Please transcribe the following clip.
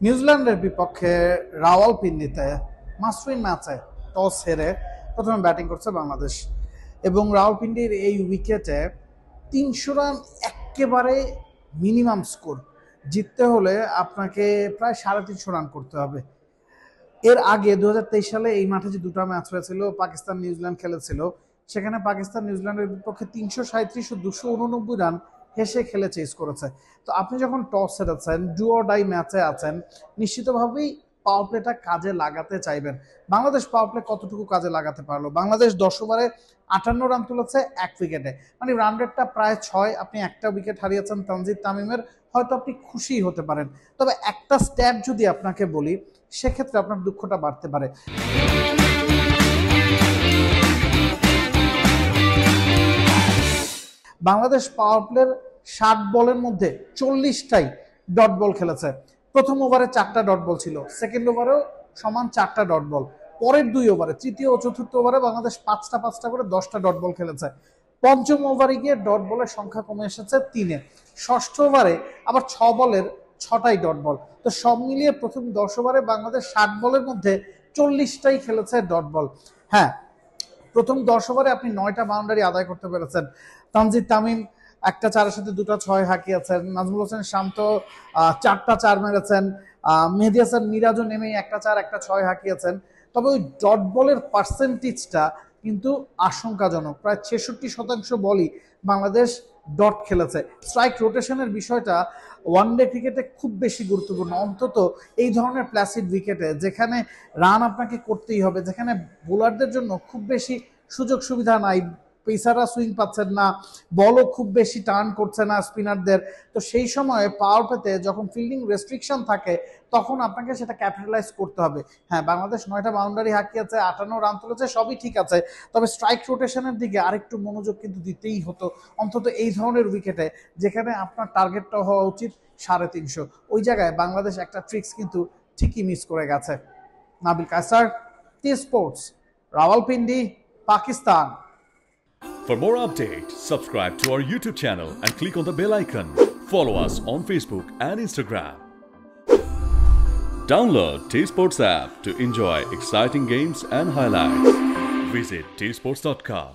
নিউজিল্যান্ডের বিপক্ষে রাওয়ালপিন্ডিতে মাস্ট-উইন ম্যাচে টস হেরে প্রথমে ব্যাটিং করছে বাংলাদেশ এবং রাওয়ালপিন্ডির এই উইকেটে ৩০০ রান একেবারে মিনিমাম স্কোর। জিততে হলে আপনাকে প্রায় ৩৫০ রান করতে হবে। এর আগে ২০২৩ সালে এই মাঠে যে দুটো ম্যাচ হয়েছিল, পাকিস্তান নিউজিল্যান্ড খেলেছিল, সেখানে পাকিস্তান নিউজিল্যান্ডের বিপক্ষে ৩৩৭ ও ২৮৯ রান হেসে খেলে চেস করেছে। তো আপনি যখন টস হেরেছেন, ডু অর ডাই ম্যাচে আছেন, নিশ্চিতভাবেই পাওয়ার প্লেটা কাজে লাগাতে চাইবেন। বাংলাদেশ পাওয়ার প্লে কতটুকু কাজে লাগাতে পারলো? বাংলাদেশ ১০ ওভারে ৫৮ রান তুলেছে ১ উইকেটে, মানে রান রেটটা প্রায় ৬। আপনি একটা উইকেট হারিয়েছেন তানজিদ তামিমের, হয়তো আপনি খুশি হতে পারেন। তবে একটা স্ট্যাট যদি আপনাকে বলি, সেক্ষেত্রে আপনার দুঃখটা বাড়তে পারে। বাংলাদেশ পাওয়ার প্লের ৬০ বলের মধ্যে ৪০টাই ডট বল খেলেছে। প্রথম ওভারে ৪টা ডট বল ছিল, সেকেন্ড ওভারেও সমান ৪টা ডট বল। পরের ২ ওভারে, তৃতীয় ও চতুর্থ ওভারে বাংলাদেশ ৫টা করে ১০টা ডট বল খেলেছে। পঞ্চম ওভারে গিয়ে ডট বলের সংখ্যা কমে এসেছে ৩-এ। ষষ্ঠ ওভারে আবার ৬ বলের ৬টাই ডট বল। তো সব মিলিয়ে প্রথম ১০ ওভারে বাংলাদেশ ৬০ বলের মধ্যে ৪০টাই খেলেছে ডট বল। হ্যাঁ, প্রথম ১০ ওভারে আপনি ৯টা বাউন্ডারি আদায় করতে পেরেছেন। তানজিদ তামিম একটা ৪-এর সাথে ২টা ৬ হাঁকিয়েছেন। নাজমুল হোসেন শান্ত ৪টা ৪ মেরেছেন। মেহেদী হাসান মিরাজও নেমেই একটা ৪ একটা ৬ হাঁকিয়েছেন। তবে ওই ডট বলের পার্সেন্টেজটা কিন্তু আশঙ্কাজনক। প্রায় ৬৬% বলই বাংলাদেশ ডট খেলেছে। স্ট্রাইক রোটেশনের বিষয়টা ওয়ানডে ক্রিকেটে খুব বেশি গুরুত্বপূর্ণ, অন্তত এই ধরনের প্ল্যাসিড উইকেটে, যেখানে রান আপনাকে করতেই হবে, যেখানে বোলারদের জন্য খুব বেশি সুযোগ সুবিধা নাই, পেসাররা সুইং পাচ্ছেন না, বলও খুব বেশি টার্ন করছে না স্পিনারদের। তো সেই সময়ে পাওয়ার প্লেতে যখন ফিল্ডিং রেস্ট্রিকশন থাকে, তখন আপনাকে সেটা ক্যাপিটালাইজ করতে হবে। হ্যাঁ, বাংলাদেশ ৯টা বাউন্ডারি হাঁকিয়েছে, ৫৮ রান তুলেছে, সবই ঠিক আছে। তবে স্ট্রাইক রোটেশনের দিকে আরেকটু মনোযোগ কিন্তু দিতেই হতো, অন্তত এই ধরনের উইকেটে, যেখানে আপনার টার্গেটটা হওয়া উচিত ৩৫০। ওই জায়গায় বাংলাদেশ একটা ট্রিক্স কিন্তু ঠিকই মিস করে গেছে। Nabil Kaiser, T Sports, Rawalpindi, Pakistan. For more updates, subscribe to our YouTube channel and click on the bell icon. Follow us on Facebook and Instagram. Download T-Sports app to enjoy exciting games and highlights. Visit tsports.com.